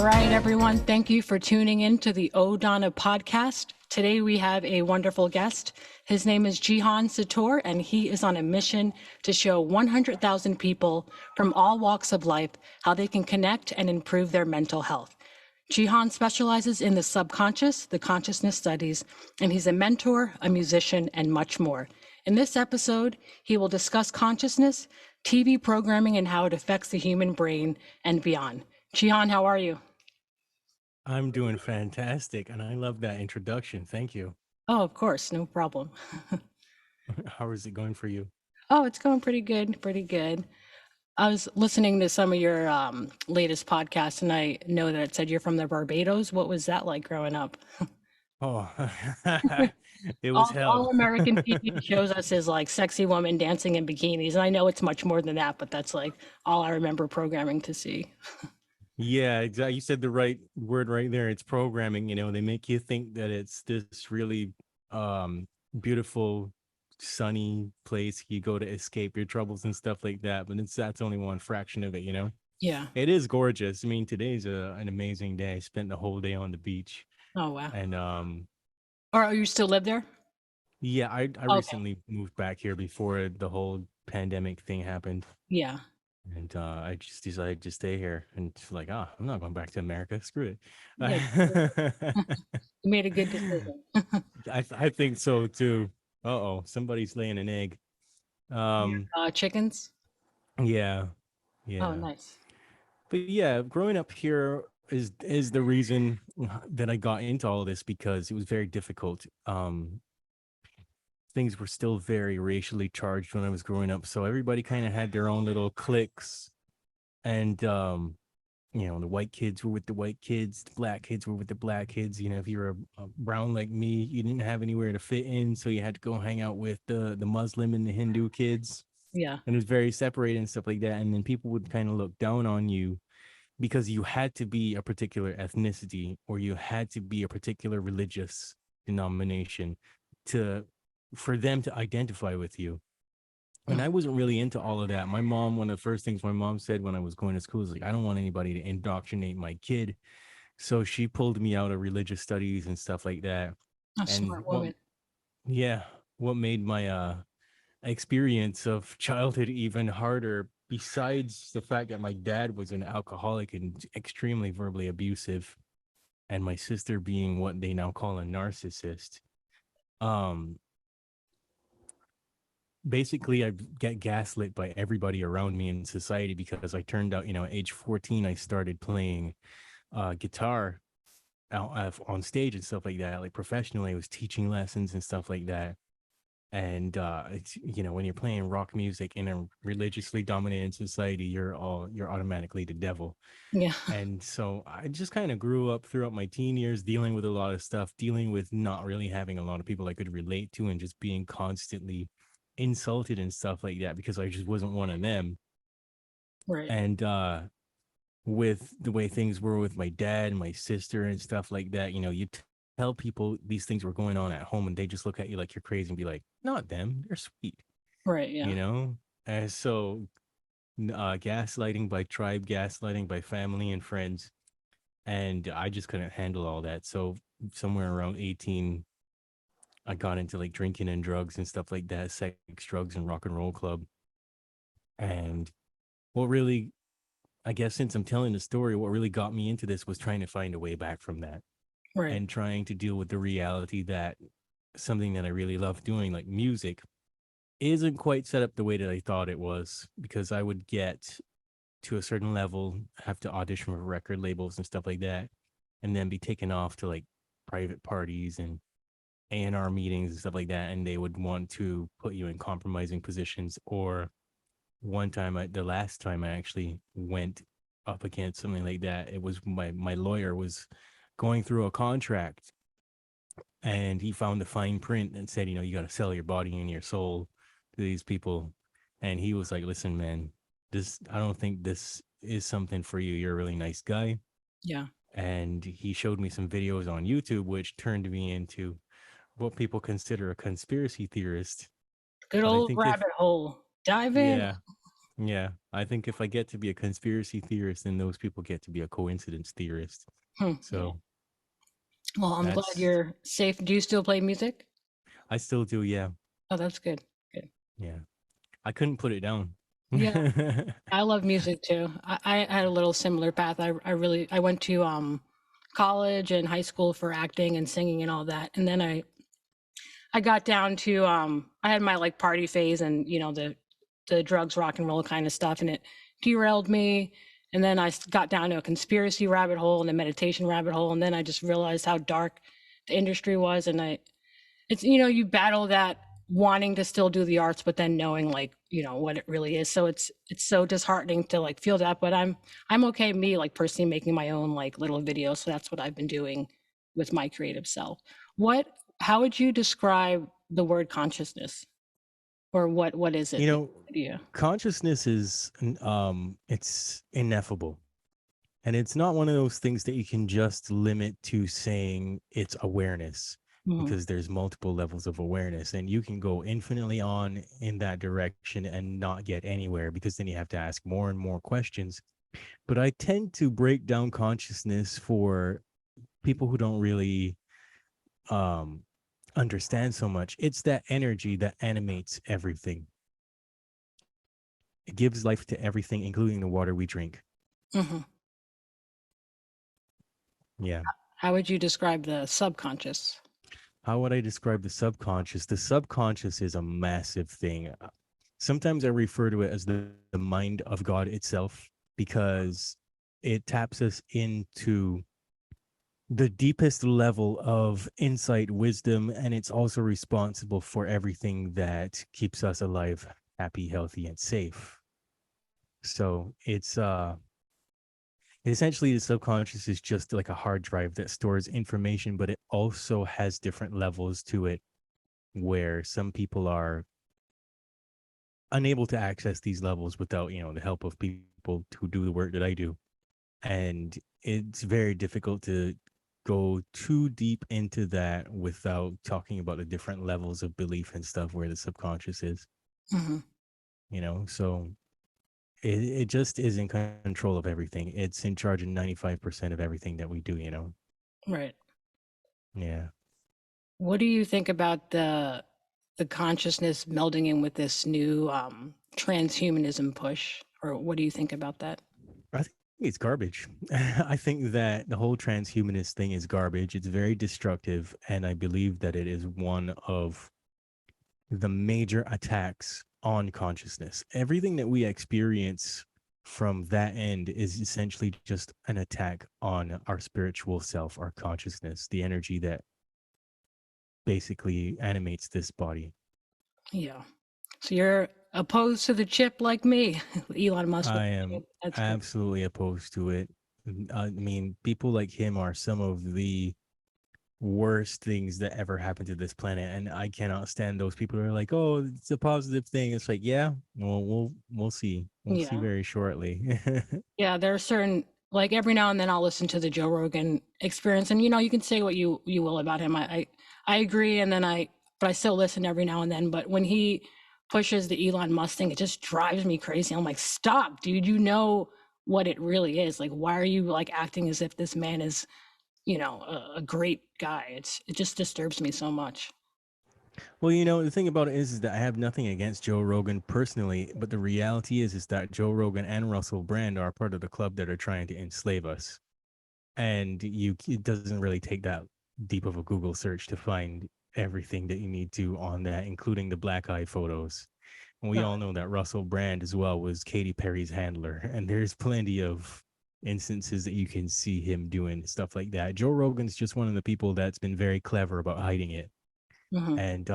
right, everyone. Thank you for tuning in to the O'Donna podcast. Today we have a wonderful guest. His name is JEHAN SATTAUR, and he is on a mission to show 100,000 people from all walks of life how they can connect and improve their mental health. JEHAN specializes in the subconscious, the consciousness studies, and he's a mentor, a musician, and much more. In this episode, he will discuss consciousness, TV programming, and how it affects the human brain and beyond. JEHAN, how are you? I'm doing fantastic, and I love that introduction. Thank you. Oh, of course, no problem. How is it going for you? Oh, it's going pretty good, pretty good. I was listening to some of your latest podcasts, and I know that it said you're from the Barbados. What was that like growing up? Oh, it was All hell. American TV shows us is like sexy women dancing in bikinis, and I know it's much more than that, but that's like all I remember programming to see. Yeah, exactly. You said the right word right there. It's programming. They make you think that it's this really um beautiful, sunny place you go to escape your troubles and stuff like that. But that's only one fraction of it. Yeah. It is gorgeous. I mean, today's an amazing day. I spent the whole day on the beach, Oh, wow. and Or you still live there? yeah, I Okay. recently moved back here before the whole pandemic thing happened. Yeah. And I just decided to stay here, and it's like, I'm not going back to America. Screw Yeah. it. You made a good decision. I think so too. Uh-oh, somebody's laying an egg. Um, Chickens? yeah, Oh, yeah. nice. But yeah, growing up here is the reason that I got into all of this, because it was very difficult. Things were still very racially charged when I was growing up, so everybody kind of had their own little cliques, and the white kids were with the white kids, the black kids were with the black kids. If you were a brown like me, you didn't have anywhere to fit in, so you had to go hang out with the Muslim and the Hindu kids, Yeah. and it was very separated and stuff like that. And then people would kind of look down on you because you had to be a particular ethnicity, or you had to be a particular religious denomination to for them to identify with you. And I wasn't really into all of that. My mom, one of the first things my mom said when I was going to school is like, I don't want anybody to indoctrinate my kid. So she pulled me out of religious studies and stuff like that. A And smart woman. yeah, what made my experience of childhood even harder, besides the fact that my dad was an alcoholic and extremely verbally abusive, and my sister being what they now call a narcissist. Um, Basically, I get gaslit by everybody around me in society, because I turned out, at age 14, I started playing guitar on stage and stuff like that. Like professionally, I was teaching lessons and stuff like that. And it's, when you're playing rock music in a religiously dominated society, you're automatically the devil. Yeah. And so I just kind of grew up throughout my teen years dealing with a lot of stuff, dealing with not really having a lot of people I could relate to, and just being constantly insulted and stuff like that because I just wasn't one of them. Right. And with the way things were with my dad and my sister and stuff like that, you tell people these things were going on at home, and they just look at you like you're crazy and be like, not them, they're sweet, Right. you Yeah. know? And so gaslighting by tribe, gaslighting by family and friends. And I just couldn't handle all that. So somewhere around 18, I got into like drinking and drugs and stuff like that, sex, drugs, and rock and roll club. And what really, I guess, since I'm telling the story, what really got me into this was trying to find a way back from that, Right. and trying to deal with the reality that something that I really love doing, like music, isn't quite set up the way that I thought it was, because I would get to a certain level, have to audition for record labels and stuff like that, and then be taken off to like private parties and A&R meetings and stuff like that, and they would want to put you in compromising positions. Or one time, the last time I actually went up against something like that, it was my lawyer was going through a contract, and he found the fine print and said, you got to sell your body and your soul to these people. And he was like, listen, man, I don't think this is something for you. You're a really nice guy. Yeah. And he showed me some videos on YouTube, which turned me into what people consider a conspiracy theorist. Good But I old think if, rabbit hole. Dive in. yeah, Yeah, I think if I get to be a conspiracy theorist, then those people get to be a coincidence theorist. Yeah. So Well, I'm glad that's you're safe. Do you still play music? I still do, yeah. Oh, that's good. Good. Yeah. I couldn't put it down. Yeah, I love music too. I had a little similar path. I went to college and high school for acting and singing and all that. And then I got down to I had my like party phase and the drugs, rock and roll kind of stuff, and it derailed me. And then got down to a conspiracy rabbit hole and a meditation rabbit hole, and then I just realized how dark the industry was, and it's you battle that wanting to still do the arts but then knowing like what it really is, so it's so disheartening to like feel that, but I'm okay me like personally making my own like little videos, so that's what I've been doing with my creative self. what how would you describe the word consciousness, or what is You it know, to you? consciousness is it's ineffable. And it's not one of those things that you can just limit to saying it's awareness, Hmm. because there's multiple levels of awareness and you can go infinitely on in that direction and not get anywhere, because then you have to ask more and more questions. But I tend to break down consciousness for people who don't really um understand so much. It's that energy that animates everything. It gives life to everything, including the water we drink. Hmm. Yeah. How would you describe the subconscious? How would I describe the subconscious? The subconscious is a massive thing. Sometimes I refer to it as the mind of God itself, because it taps us into the deepest level of insight, wisdom, and it's also responsible for everything that keeps us alive, happy, healthy, and safe. So it's essentially the subconscious is just like a hard drive that stores information, but it also has different levels to it, where some people are unable to access these levels without, the help of people who do the work that I do. And it's very difficult to go too deep into that without talking about the different levels of belief and stuff where the subconscious is, Hmm. so it just is in control of everything. It's in charge of 95% of everything that we do. Right. Yeah. What do you think about the consciousness melding in with this new transhumanism push, or what do you think about that? I think it's garbage. I think that the whole transhumanist thing is garbage. It's very destructive. And I believe that it is one of the major attacks on consciousness. Everything that we experience from that end is essentially just an attack on our spiritual self, our consciousness, the energy that basically animates this body. Yeah. So you're opposed to the chip like me, Elon Musk with I the am chip. That's great. absolutely opposed to it. I mean, people like him are some of the worst things that ever happened to this planet, and I cannot stand those people who are like, oh, it's a positive thing. It's like, yeah, well, we'll see Yeah. very shortly. Yeah, there are certain, like every now and then I'll listen to the Joe Rogan experience, and you can say what you will about him. I agree, and then but I still listen every now and then. But when he pushes the Elon Musk thing, it just drives me crazy. I'm like, stop, dude. You know what it really is. Like, why are you like acting as if this man is, a great guy? It just disturbs me so much. Well, the thing about it is that I have nothing against Joe Rogan personally, but the reality is that Joe Rogan and Russell Brand are part of the club that are trying to enslave us. And it doesn't really take that deep of a Google search to find everything that you need to on that, including the black eye photos. And we Uh, all know that Russell Brand as well was Katy Perry's handler, and there's plenty of instances that you can see him doing stuff like that. Joe Rogan's just one of the people that's been very clever about hiding it. mhm, And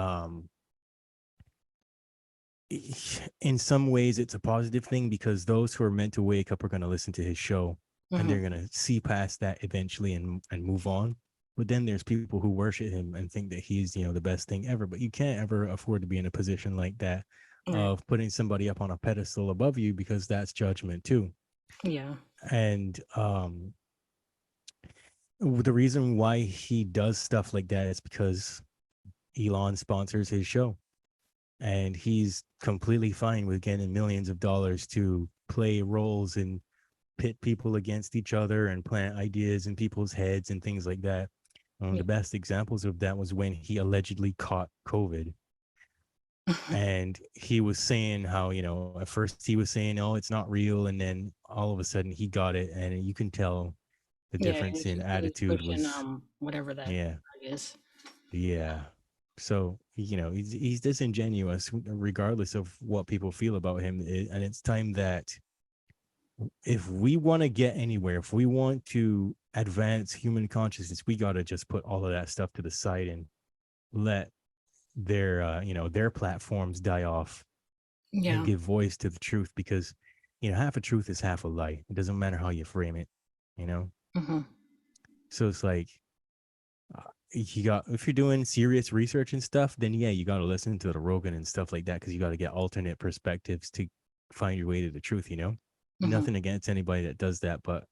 in some ways it's a positive thing, because those who are meant to wake up are going to listen to his show, and mhm. they're going to see past that eventually and move on. But then there's people who worship him and think that he's the best thing ever, but you can't ever afford to be in a position like that Right. of putting somebody up on a pedestal above you, because that's judgment too. Yeah. And the reason why he does stuff like that is because Elon sponsors his show. and he's completely fine with getting millions of dollars to play roles and pit people against each other and plant ideas in people's heads and things like that. One of Yeah. the best examples of that was when he allegedly caught COVID. And he was saying how, at first he was saying, oh, it's not real. And then all of a sudden he got it. And you can tell the Yeah, difference in he's attitude pushing, was, whatever that yeah, drug is. yeah. So, he's disingenuous regardless of what people feel about him. And it's time that if we want to get anywhere, if we want to advance human consciousness, we got to just put all of that stuff to the side and let their platforms die off and Yeah. give voice to the truth, because half a truth is half a lie. It doesn't matter how you frame it, you know. Hmm. So it's like, you got, if you're doing serious research and stuff, then yeah, you got to listen to the Rogan and stuff like that, because you got to get alternate perspectives to find your way to the truth. Hmm. Nothing against anybody that does that, but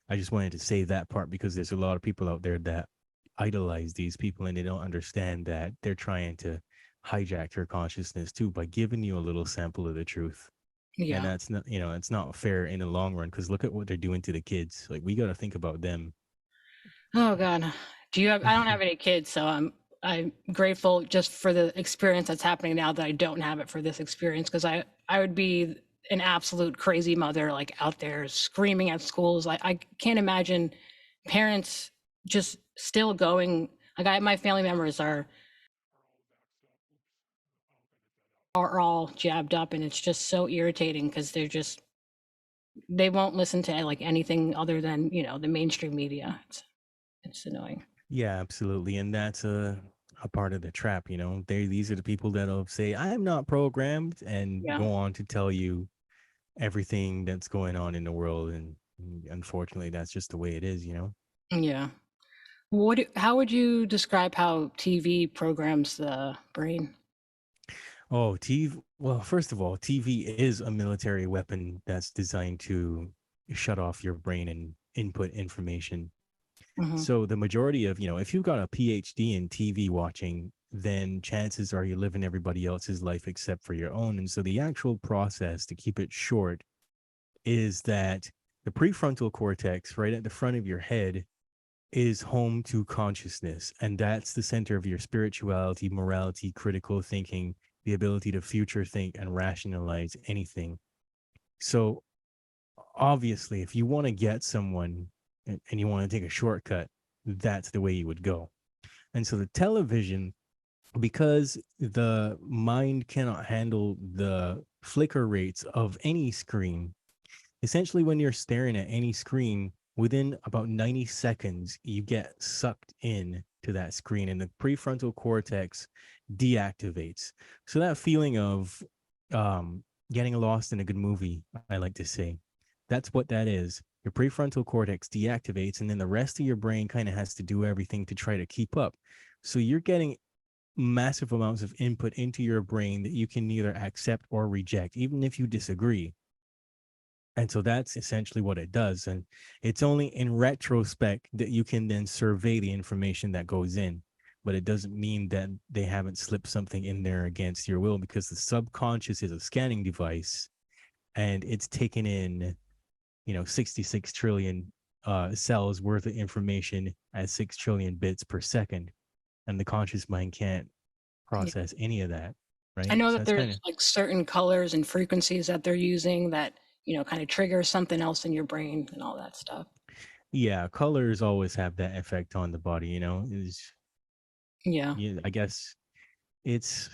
I just wanted to say that part because there's a lot of people out there that idolize these people, and they don't understand that they're trying to hijack your consciousness too by giving you a little sample of the truth. And Yeah. that's not, it's not fair in the long run, because look at what they're doing to the kids. Like, we got to think about them. Oh God. Do you have? I don't have any kids, so I'm grateful just for the experience that's happening now that I don't have it for this experience, because I would be an absolute crazy mother, like out there screaming at schools. Like I can't imagine parents just still going. Like my family members are all jabbed up, and it's just so irritating because they won't listen to like anything other than the mainstream media. It's annoying. Yeah, absolutely. And that's a part of the trap. These are the people that'll say, I'm not programmed, and Yeah. go on to tell you everything that's going on in the world. And unfortunately, that's just the way it is. Yeah. How would you describe how TV programs the brain? Oh, TV. Well, first of all, TV is a military weapon that's designed to shut off your brain and input information. Hmm. So the majority of, if you've got a PhD in TV watching, then chances are you're living everybody else's life except for your own. And so the actual process, to keep it short, is that the prefrontal cortex, right at the front of your head, is home to consciousness. And that's the center of your spirituality, morality, critical thinking, the ability to future think and rationalize anything. So obviously, if you want to get someone and you want to take a shortcut, that's the way you would go. And so the television, because the mind cannot handle the flicker rates of any screen, essentially when you're staring at any screen, within about 90 seconds, you get sucked in to that screen and the prefrontal cortex deactivates. So that feeling of getting lost in a good movie, I like to say, that's what that is. Your prefrontal cortex deactivates, and then the rest of your brain kind of has to do everything to try to keep up. So you're getting massive amounts of input into your brain that you can neither accept or reject, even if you disagree. And so that's essentially what it does. And it's only in retrospect that you can then survey the information that goes in. But it doesn't mean that they haven't slipped something in there against your will, because the subconscious is a scanning device, and it's taken in, 66 trillion cells worth of information at 6 trillion bits per second. And the conscious mind can't Yeah. process any of that. I Right. know So that that's kind there's of, like certain colors and frequencies that they're using that, kind of trigger something else in your brain and all that stuff. yeah, colors always have that effect on the body. Is, Yeah. yeah, I guess it's,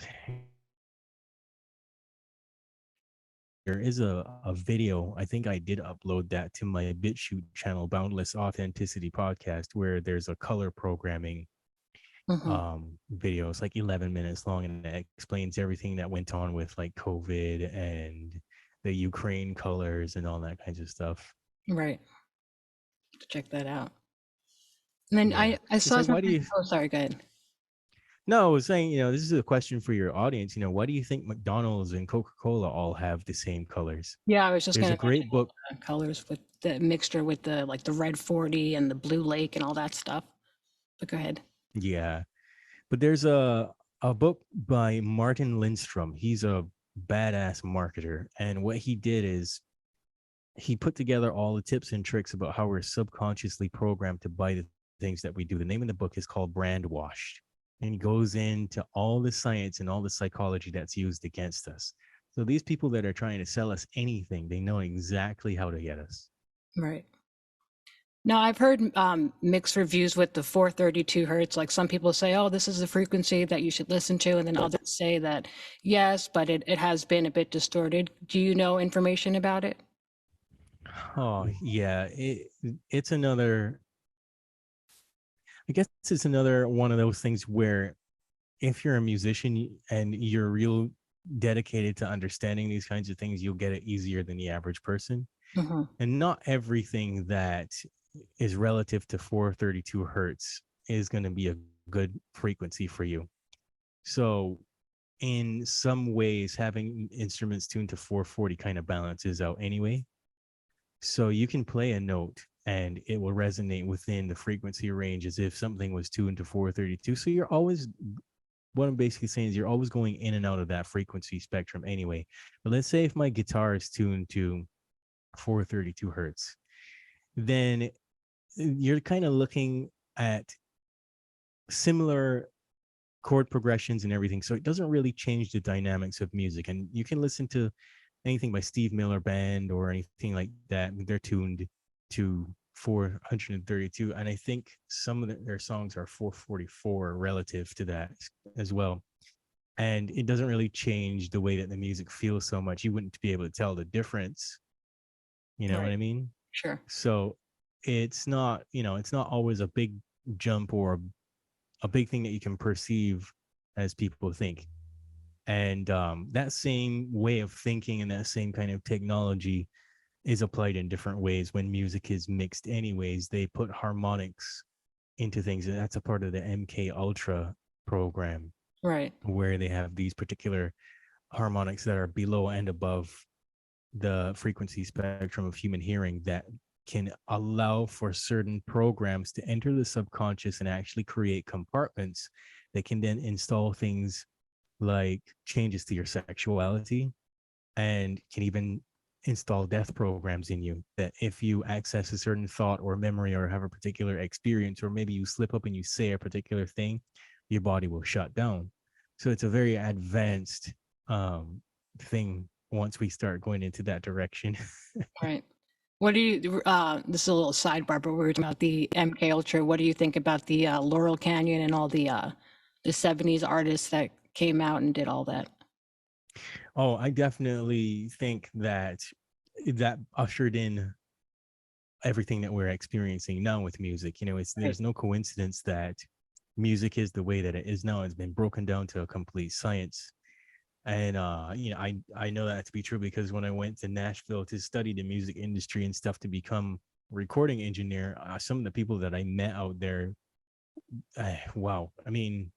there is a video. I think I did upload that to my BitChute channel, Boundless Authenticity Podcast, where there's a color programming Hmm. video. It's like 11 minutes long, and it explains everything that went on with like COVID and the Ukraine colors and all that kinds of stuff. Right. To check that out. And then Yeah. I It's saw like, why do something. you, Oh, sorry. Go ahead. no, I was saying, this is a question for your audience. Why do you think McDonald's and Coca-Cola all have the same colors? Yeah, I was just There's going a to mention great book. the colors with the mixture with the like the red 40 and the blue lake and all that stuff. But go ahead. Yeah. But there's A book by Martin Lindstrom. He's a badass marketer. And what he did is he put together all the tips and tricks about how we're subconsciously programmed to buy the things that we do. The name of the book is called Brand Washed. And he goes into all the science and all the psychology that's used against us. So these people that are trying to sell us anything, they know exactly how to get us. Right. Now, I've heard mixed reviews with the 432 hertz. Like some people say, oh, this is the frequency that you should listen to. And then others say that, yes, but it has been a bit distorted. Do you know information about it? Oh, yeah. It's another, I guess it's another one of those things where if you're a musician and you're real dedicated to understanding these kinds of things, you'll get it easier than the average person. Hmm. And not everything that is relative to 432 hertz is going to be a good frequency for you. So, in some ways, having instruments tuned to 440 kind of balances out anyway. So, you can play a note and it will resonate within the frequency range as if something was tuned to 432. So, you're always, what I'm basically saying is you're always going in and out of that frequency spectrum anyway. But let's say if my guitar is tuned to 432 hertz, then you're kind of looking at similar chord progressions and everything. So it doesn't really change the dynamics of music. And you can listen to anything by Steve Miller Band or anything like that. They're tuned to 432. And I think some of their songs are 444 relative to that as well. And it doesn't really change the way that the music feels so much. You wouldn't be able to tell the difference. You know what Right. I mean? Sure. So it's not, it's not always a big jump or a big thing that you can perceive as people think. And that same way of thinking and that same kind of technology is applied in different ways when music is mixed anyways. They put harmonics into things, and that's a part of the MK Ultra program Right. where they have these particular harmonics that are below and above the frequency spectrum of human hearing that can allow for certain programs to enter the subconscious and actually create compartments that can then install things like changes to your sexuality and can even install death programs in you that if you access a certain thought or memory or have a particular experience or maybe you slip up and you say a particular thing, your body will shut down. So it's a very advanced thing once we start going into that direction. Right. What do you, this is a little sidebar, but we were talking about the MK Ultra. What do you think about the Laurel Canyon and all the 70s artists that came out and did all that? Oh, I definitely think that that ushered in everything that we're experiencing now with music. Right. There's no coincidence that music is the way that it is now. It's been broken down to a complete science. And I know that to be true because when I went to Nashville to study the music industry and stuff to become a recording engineer, some of the people that I met out there, wow. I mean,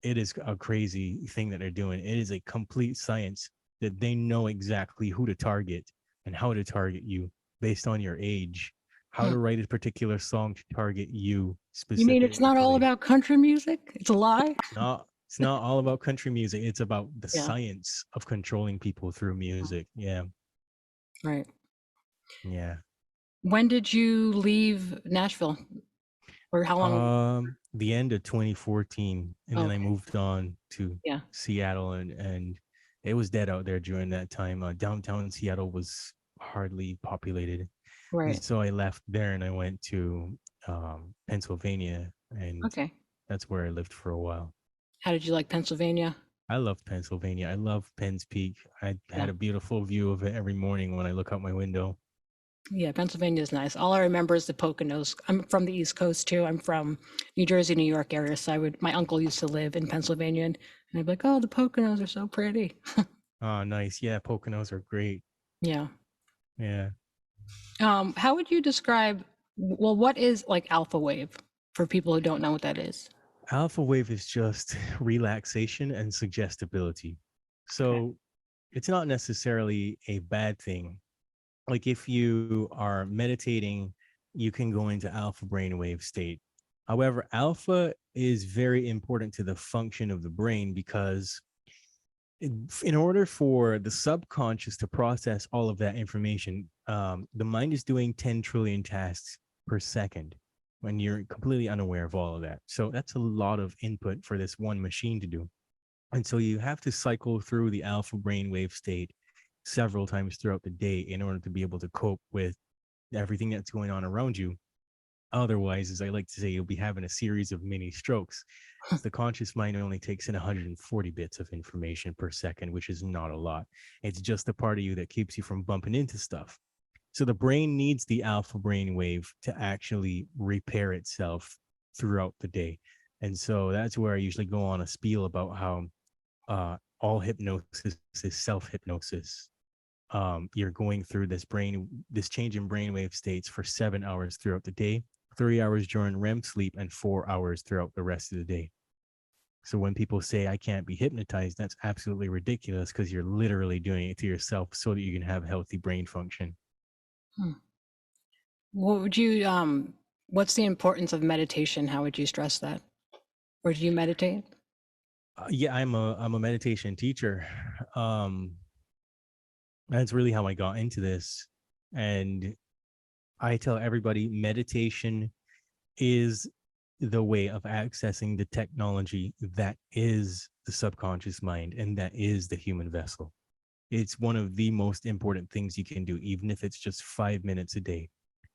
it is a crazy thing that they're doing. It is a complete science that they know exactly who to target and how to target you based on your age, how Hmm. to write a particular song to target you You mean it's not all specifically. about country music? It's a lie? It's not all about country music. It's about the Yeah. science of controlling people through music. Yeah. Right. Yeah. When did you leave Nashville? Or how long? The end of 2014, and then I Okay. moved on to Yeah. Seattle, and it was dead out there during that time. Downtown Seattle was hardly populated, and Right. so I left there and I went to Pennsylvania, and Okay. that's where I lived for a while. How did you like Pennsylvania? I love Pennsylvania. I love Penn's Peak. I Yeah. had a beautiful view of it every morning when I look out my window. Yeah, Pennsylvania is nice. All I remember is the Poconos. I'm from the East Coast too. I'm from New Jersey, New York area. So my uncle used to live in Pennsylvania, and I'd be like, oh, the Poconos are so pretty. Oh, nice. Yeah, Poconos are great. Yeah. Yeah. How would you describe, well, what is like alpha wave for people who don't know what that is? Alpha wave is just relaxation and suggestibility. Okay. So it's not necessarily a bad thing. Like if you are meditating, you can go into alpha brainwave state. However, alpha is very important to the function of the brain because in order for the subconscious to process all of that information, the mind is doing 10 trillion tasks per second when you're completely unaware of all of that. So that's a lot of input for this one machine to do. And so you have to cycle through the alpha brainwave state several times throughout the day in order to be able to cope with everything that's going on around you. Otherwise, as I like to say, you'll be having a series of mini strokes. The conscious mind only takes in 140 bits of information per second, which is not a lot. It's just the part of you that keeps you from bumping into stuff. So the brain needs the alpha brain wave to actually repair itself throughout the day. And so that's where I usually go on a spiel about how all hypnosis is self hypnosis. You're going through this change in brainwave states for 7 hours throughout the day, 3 hours during REM sleep, and 4 hours throughout the rest of the day. So when people say I can't be hypnotized, that's absolutely ridiculous because you're literally doing it to yourself so that you can have healthy brain function. Hmm. What would you what's the importance of meditation? How would you stress that? Or do you meditate? Yeah, I'm a meditation teacher. Um, that's really how I got into this, and I tell everybody meditation is the way of accessing the technology that is the subconscious mind and that is the human vessel. It's one of the most important things you can do, even if it's just 5 minutes a day.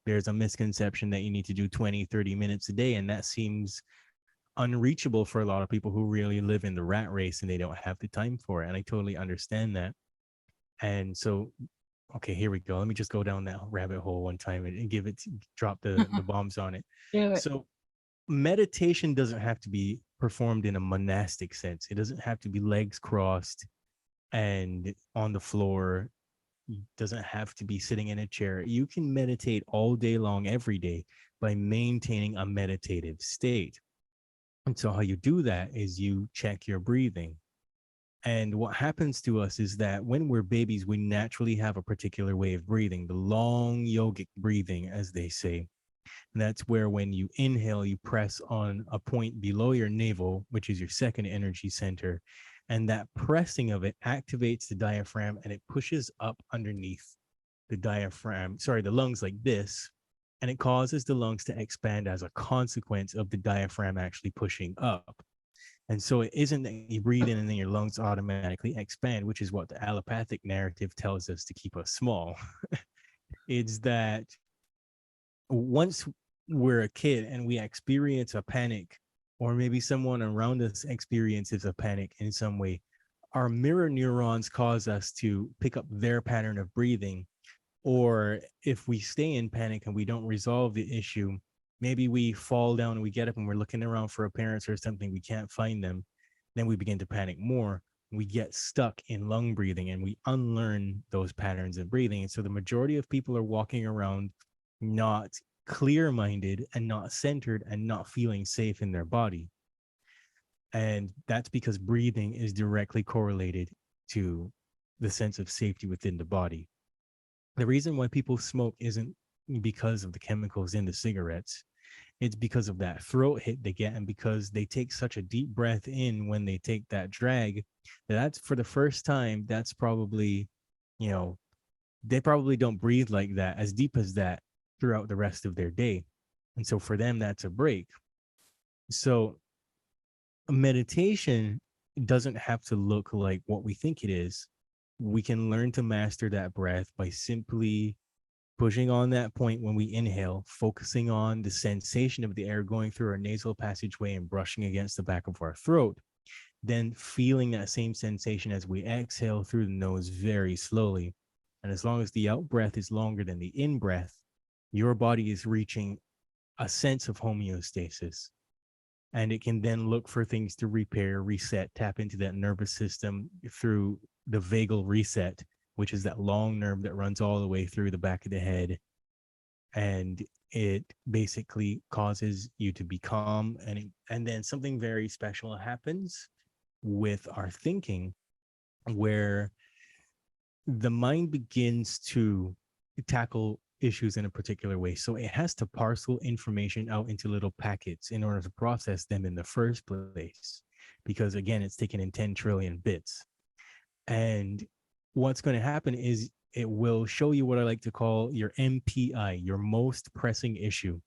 There's a misconception that you need to do 20, 30 minutes a day, and that seems unreachable for a lot of people who really live in the rat race and they don't have the time for it. And I totally understand that. And so, okay, here we go. Let me just go down that rabbit hole one time and give it, drop the bombs on it. Do it. So meditation doesn't have to be performed in a monastic sense. It doesn't have to be legs crossed and on the floor. It doesn't have to be sitting in a chair. You can meditate all day long, every day, by maintaining a meditative state. And so, how you do that is you check your breathing. And what happens to us is that when we're babies, we naturally have a particular way of breathing, the long yogic breathing, as they say. And that's where when you inhale, you press on a point below your navel, which is your second energy center. And that pressing of it activates the diaphragm and it pushes up underneath the diaphragm, sorry, the lungs like this. And it causes the lungs to expand as a consequence of the diaphragm actually pushing up. And so it isn't that you breathe in and then your lungs automatically expand, which is what the allopathic narrative tells us to keep us small. It's that once we're a kid and we experience a panic, or maybe someone around us experiences a panic in some way, our mirror neurons cause us to pick up their pattern of breathing. Or if we stay in panic and we don't resolve the issue, maybe we fall down and we get up and we're looking around for our parents or something, we can't find them, then we begin to panic more. We get stuck in lung breathing and we unlearn those patterns of breathing. And so the majority of people are walking around not clear minded and not centered and not feeling safe in their body. And that's because breathing is directly correlated to the sense of safety within the body. The reason why people smoke isn't because of the chemicals in the cigarettes. It's because of that throat hit they get and because they take such a deep breath in when they take that drag. That's for the first time. That's probably, you know, they probably don't breathe like that, as deep as that, throughout the rest of their day. And so for them, that's a break. So meditation doesn't have to look like what we think it is. We can learn to master that breath by simply pushing on that point when we inhale, focusing on the sensation of the air going through our nasal passageway and brushing against the back of our throat, then feeling that same sensation as we exhale through the nose very slowly. And as long as the out breath is longer than the in breath, your body is reaching a sense of homeostasis. And it can then look for things to repair, reset, tap into that nervous system through the vagal reset, which is that long nerve that runs all the way through the back of the head. And it basically causes you to be calm. And then something very special happens with our thinking, where the mind begins to tackle issues in a particular way. So it has to parcel information out into little packets in order to process them in the first place. Because again, it's taken in 10 trillion bits. And what's going to happen is it will show you what I like to call your MPI, your most pressing issue.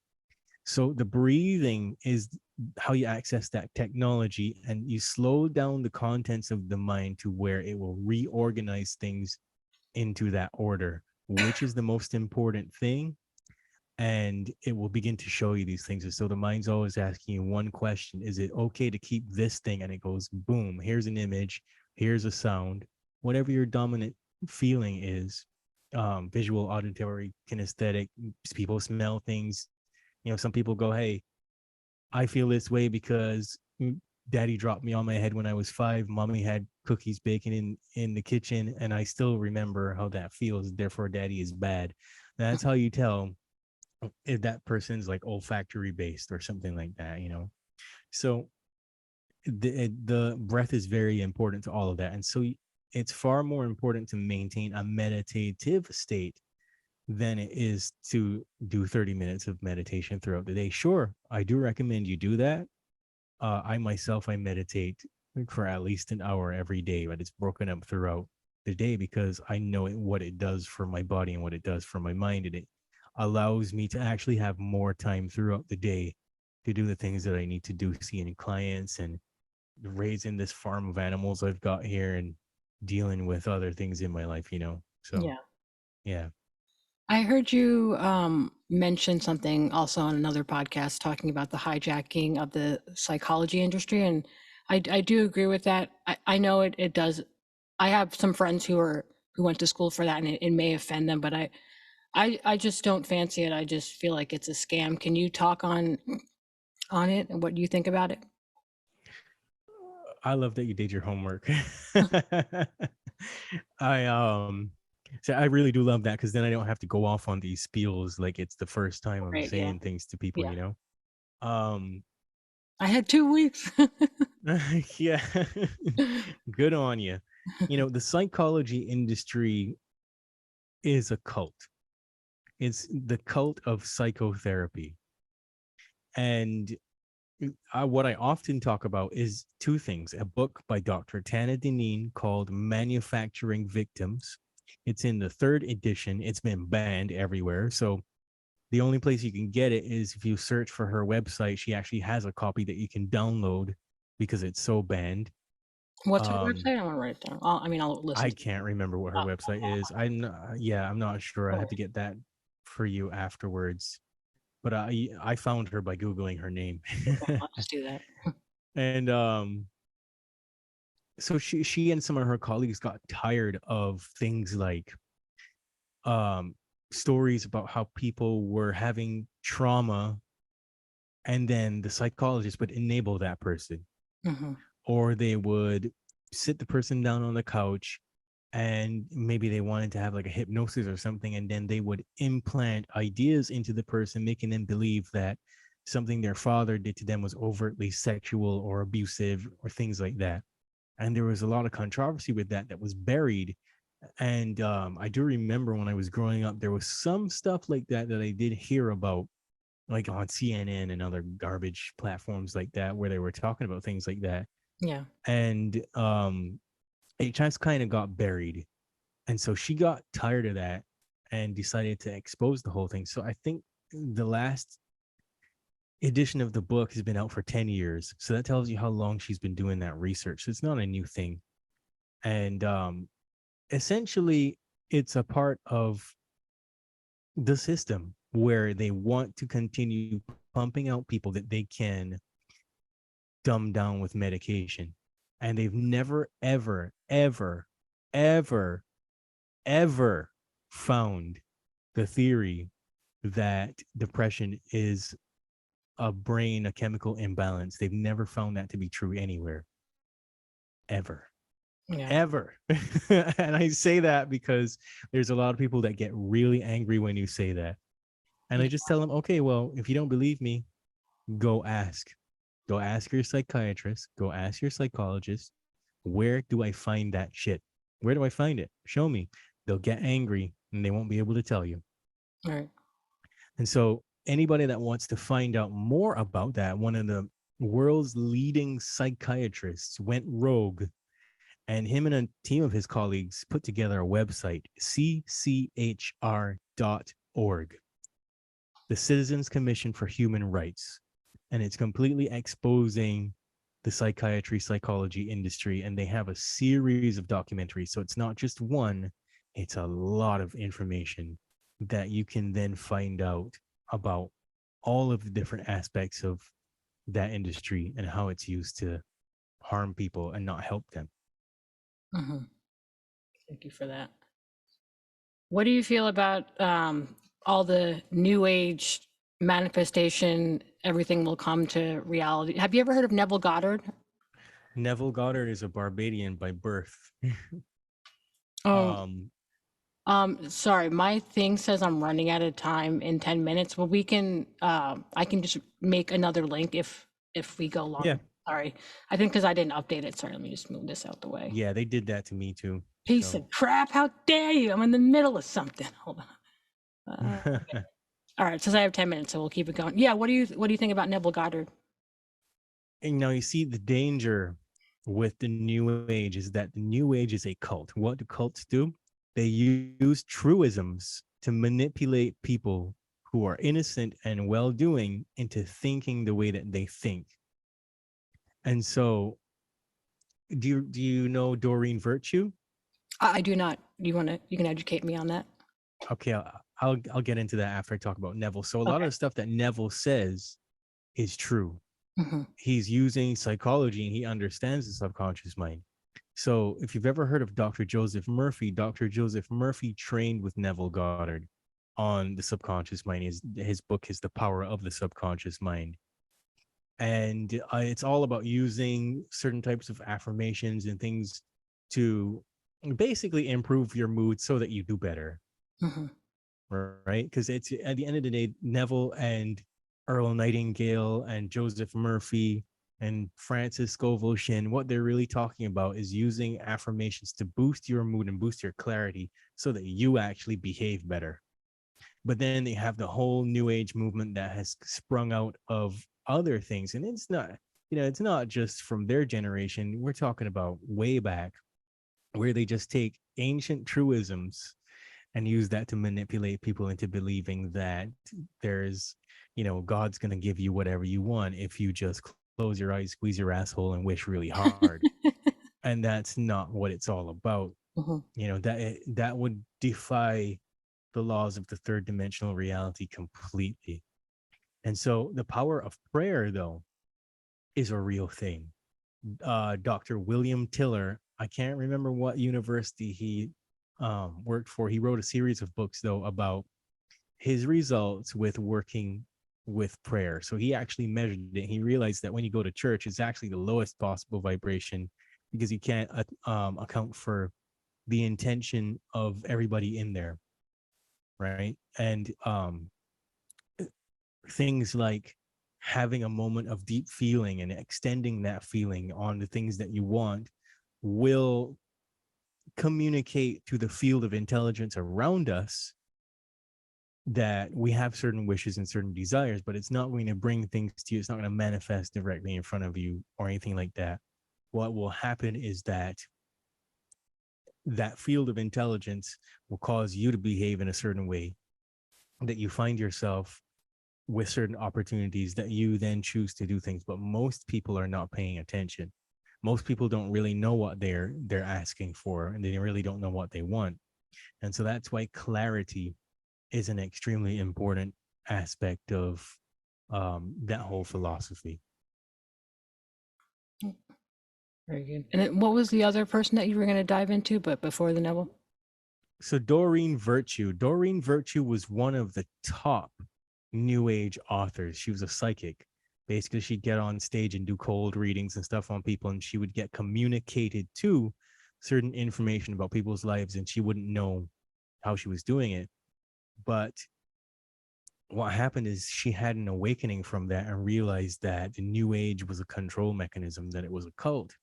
So the breathing is how you access that technology, and you slow down the contents of the mind to where it will reorganize things into that order, which is the most important thing. And it will begin to show you these things. And so the mind's always asking you one question: is it okay to keep this thing? And it goes, boom, here's an image, here's a sound, whatever your dominant feeling is, visual, auditory, kinesthetic. People smell things. Some people go, hey, I feel this way because daddy dropped me on my head when I was 5. Mommy had cookies baking in the kitchen, and I still remember how that feels. Therefore, daddy is bad. That's how you tell if that person's like olfactory based or something like that. So the breath is very important to all of that. And so it's far more important to maintain a meditative state than it is to do 30 minutes of meditation throughout the day. Sure, I do recommend you do that. I meditate for at least an hour every day, but it's broken up throughout the day because I know what it does for my body and what it does for my mind. And it allows me to actually have more time throughout the day to do the things that I need to do, seeing clients and raising this farm of animals I've got here and dealing with other things in my life. So, Yeah. yeah. I heard you mention something also on another podcast talking about the hijacking of the psychology industry, and I do agree with that. I know it does. I have some friends who went to school for that, and it may offend them, but I just don't fancy it. I just feel like it's a scam. Can you talk on it and what you think about it? I love that you did your homework. I so I really do love that because then I don't have to go off on these spiels like it's the first time I'm Right? Yeah. saying things to people. Yeah. Um I had 2 weeks. yeah. Good on you. The psychology industry is a cult. It's the cult of psychotherapy. And what I often talk about is two things: a book by Dr. Tana Deneen called Manufacturing Victims. It's in the 3rd edition. It's been banned everywhere. So the only place you can get it is if you search for her website. She actually has a copy that you can download because it's so banned. What's her Um, website? I want to write it down. I'll listen I to it. can't remember what her Oh, website is. I'm not sure. I oh, have to get that for you afterwards. But I found her by Googling her name. okay, I'll just do that. And so she and some of her colleagues got tired of things like um stories about how people were having trauma, and then the psychologist would enable that person, Hmm. or they would sit the person down on the couch, and maybe they wanted to have like a hypnosis or something, and then they would implant ideas into the person, making them believe that something their father did to them was overtly sexual or abusive or things like that. And there was a lot of controversy with that was buried. And I do remember when I was growing up, there was some stuff like that I did hear about, like on CNN and other garbage platforms like that, where they were talking about things like that. Yeah. And it just kind of got buried. And so she got tired of that and decided to expose the whole thing. So I think the last edition of the book has been out for 10 years. So that tells you how long she's been doing that research. So it's not a new thing. And essentially, it's a part of the system where they want to continue pumping out people that they can dumb down with medication. And they've never, ever, ever, ever, ever found the theory that depression is a chemical imbalance. They've never found that to be true anywhere, ever. Yeah. Ever. And I say that because there's a lot of people that get really angry when you say that. And I Yeah. just tell them, okay, well, if you don't believe me, go ask. Go ask your psychiatrist, go ask your psychologist, where do I find that shit? Where do I find it? Show me. They'll get angry and they won't be able to tell you. All right. And so anybody that wants to find out more about that, one of the world's leading psychiatrists went rogue, and him and a team of his colleagues put together a website, cchr.org, the Citizens Commission for Human Rights. And it's completely exposing the psychology industry. And they have a series of documentaries. So it's not just one, it's a lot of information that you can then find out about all of the different aspects of that industry and how it's used to harm people and not help them. Mm-hmm. Thank you for that. What do you feel about all the new age manifestation? Everything will come to reality. Have you ever heard of Neville Goddard? Neville Goddard is a Barbadian by birth. Oh, um, sorry, my thing says I'm running out of time in 10 minutes. Well, we can, I can just make another link if we go long. yeah, Sorry, I think because I didn't update it. Sorry, let me just move this out the way. yeah, they did that to me too. Piece So of crap! How dare you? I'm in the middle of something. Hold on. All right, since I have 10 minutes, so we'll keep it going. Yeah, what do you think about Neville Goddard? and now you see the danger with the new age is that the new age is a cult. What do cults do? They use truisms to manipulate people who are innocent and well-doing into thinking the way that they think. And so, do you know Doreen Virtue? I do not. You can educate me on that. Okay, I'll get into that after I talk about Neville. So a lot Okay. of the stuff that Neville says is true. Mm-hmm. He's using psychology and he understands the subconscious mind. So if you've ever heard of Dr. Joseph Murphy trained with Neville Goddard on the subconscious mind. His book is The Power of the Subconscious Mind. And it's all about using certain types of affirmations and things to basically improve your mood so that you do better. Mm-hmm. Right? Because it's at the end of the day, Neville and Earl Nightingale and Joseph Murphy and Francis Scoville Shin, what they're really talking about is using affirmations to boost your mood and boost your clarity so that you actually behave better. But then they have the whole new age movement that has sprung out of other things. And it's not just from their generation. We're talking about way back where they just take ancient truisms and use that to manipulate people into believing that there's, God's going to give you whatever you want if you just close your eyes, squeeze your asshole, and wish really hard. And that's not what it's all about. Mm-hmm. That would defy the laws of the third dimensional reality completely. And so the power of prayer, though, is a real thing. Dr. William Tiller, I can't remember what university he worked for. He wrote a series of books, though, about his results with working with prayer. So he actually measured it. He realized that when you go to church, it's actually the lowest possible vibration because you can't account for the intention of everybody in there, right? And things like having a moment of deep feeling and extending that feeling on the things that you want will communicate to the field of intelligence around us that we have certain wishes and certain desires, but it's not going to bring things to you. It's not going to manifest directly in front of you or anything like that. What will happen is that field of intelligence will cause you to behave in a certain way that you find yourself with certain opportunities that you then choose to do things. But most people are not paying attention. Most people don't really know what they're asking for, and they really don't know what they want. And so that's why clarity is an extremely important aspect of that whole philosophy. Very good. And then what was the other person that you were going to dive into, but before the Neville? So Doreen Virtue was one of the top new age authors. She was a psychic. Basically, she'd get on stage and do cold readings and stuff on people, and she would get communicated to certain information about people's lives, and she wouldn't know how she was doing it. But what happened is she had an awakening from that and realized that the new age was a control mechanism, that it was a cult.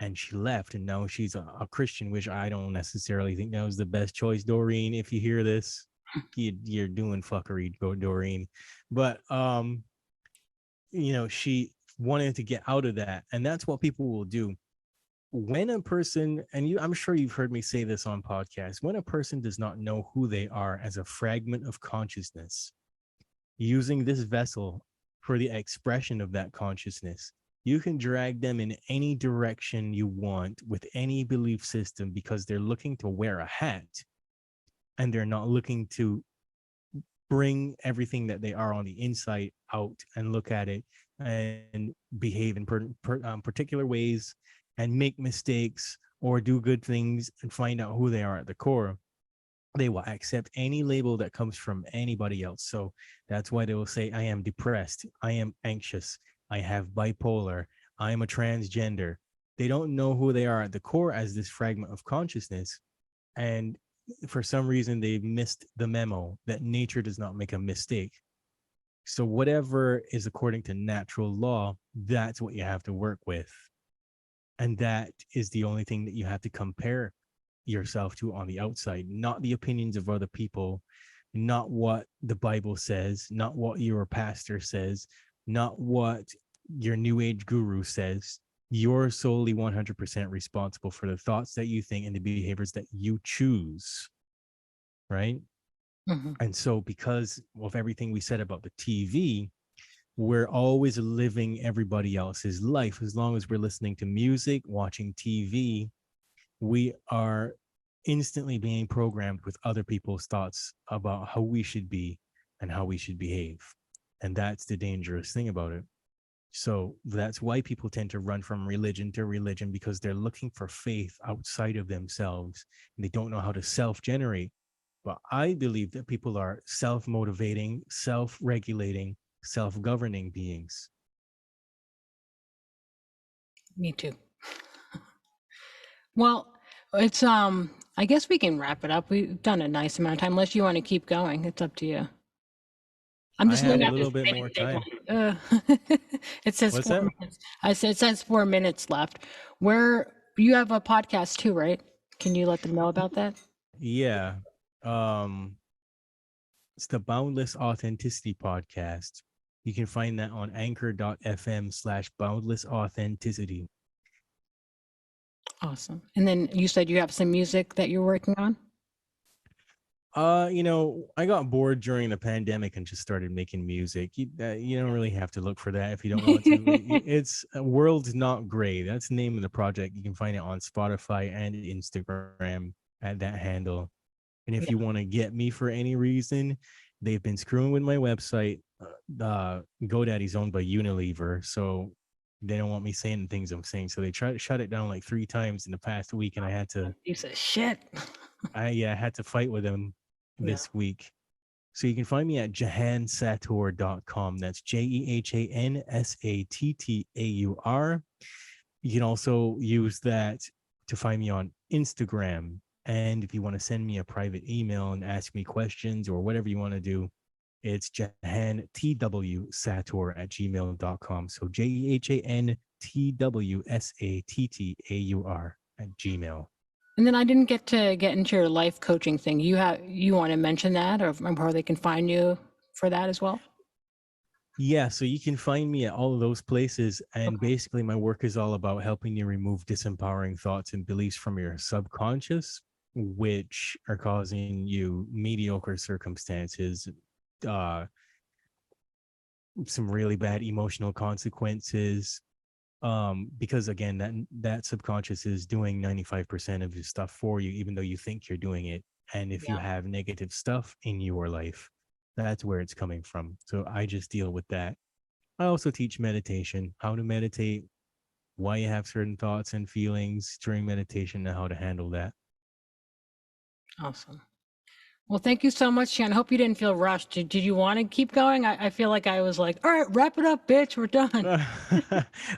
And she left, and now she's a Christian, which I don't necessarily think that was the best choice, Doreen, if you hear this. you're doing fuckery, Doreen. But she wanted to get out of that, and that's what people will do when a person, and I'm sure you've heard me say this on podcasts, when a person does not know who they are as a fragment of consciousness, using this vessel for the expression of that consciousness, you can drag them in any direction you want with any belief system, because they're looking to wear a hat and they're not looking to bring everything that they are on the inside out and look at it and behave in particular ways and make mistakes or do good things and find out who they are at the core. They will accept any label that comes from anybody else. So that's why they will say, I am depressed, I am anxious, I have bipolar, I am a transgender. They don't know who they are at the core as this fragment of consciousness. And for some reason, they've missed the memo that nature does not make a mistake. So whatever is according to natural law, that's what you have to work with. And that is the only thing that you have to compare yourself to on the outside, not the opinions of other people, not what the Bible says, not what your pastor says, not what your new age guru says. You're solely 100% responsible for the thoughts that you think and the behaviors that you choose. Right. Mm-hmm. And so, because of everything we said about the TV, we're always living everybody else's life. As long as we're listening to music, watching TV, we are instantly being programmed with other people's thoughts about how we should be and how we should behave. And that's the dangerous thing about it. So that's why people tend to run from religion to religion, because they're looking for faith outside of themselves and they don't know how to self-generate. But I believe that people are self-motivating, self-regulating, self-governing beings. Me too. Well, it's I guess we can wrap it up. We've done a nice amount of time. Unless you want to keep going, it's up to you. I'm just looking at a little bit more time. It says What's 4 minutes. It says 4 minutes left. Where you have a podcast too, right? Can you let them know about that? Yeah. It's the Boundless Authenticity Podcast. You can find that on anchor.fm/boundless authenticity. Awesome. And then you said you have some music that you're working on? I got bored during the pandemic and just started making music. You don't really have to look for that if you don't want to. It's World's Not Gray. That's the name of the project. You can find it on Spotify and Instagram at that handle. And if you want to get me for any reason, they've been screwing with my website. GoDaddy's owned by Unilever, so they don't want me saying the things I'm saying. So they tried to shut it down like 3 times in the past week, and I had to. Piece of shit. I had to fight with them this week. So you can find me at JEHANSATTAUR.com. That's JEHANSATTAUR. You can also use that to find me on Instagram. And if you want to send me a private email and ask me questions or whatever you want to do, it's JEHANTWSATTAUR@gmail.com. So JEHANTWSATTAUR@gmail. And then I didn't get into your life coaching thing. You want to mention that, or how they can find you for that as well? Yeah, so you can find me at all of those places. And basically my work is all about helping you remove disempowering thoughts and beliefs from your subconscious, which are causing you mediocre circumstances, some really bad emotional consequences. Because again, that subconscious is doing 95% of your stuff for you, even though you think you're doing it. And if you have negative stuff in your life, that's where it's coming from. So I just deal with that. I also teach meditation, how to meditate, why you have certain thoughts and feelings during meditation, and how to handle that. Awesome. Well, thank you so much, Sean. I hope you didn't feel rushed. Did you want to keep going? I feel like I was like, all right, wrap it up, bitch. We're done.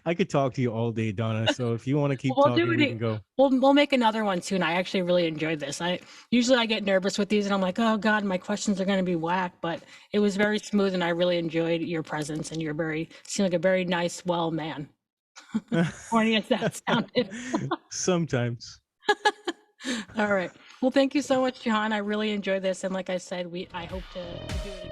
I could talk to you all day, Donna. So if you want to keep talking, we can go. We'll make another one soon. I actually really enjoyed this. Usually I get nervous with these and I'm like, oh God, my questions are going to be whack, but it was very smooth and I really enjoyed your presence, and seem like a very nice, well man. Corny as that sounded. Sometimes. All right. Well, thank you so much, Johan. I really enjoyed this, and like I said, I hope to do it again.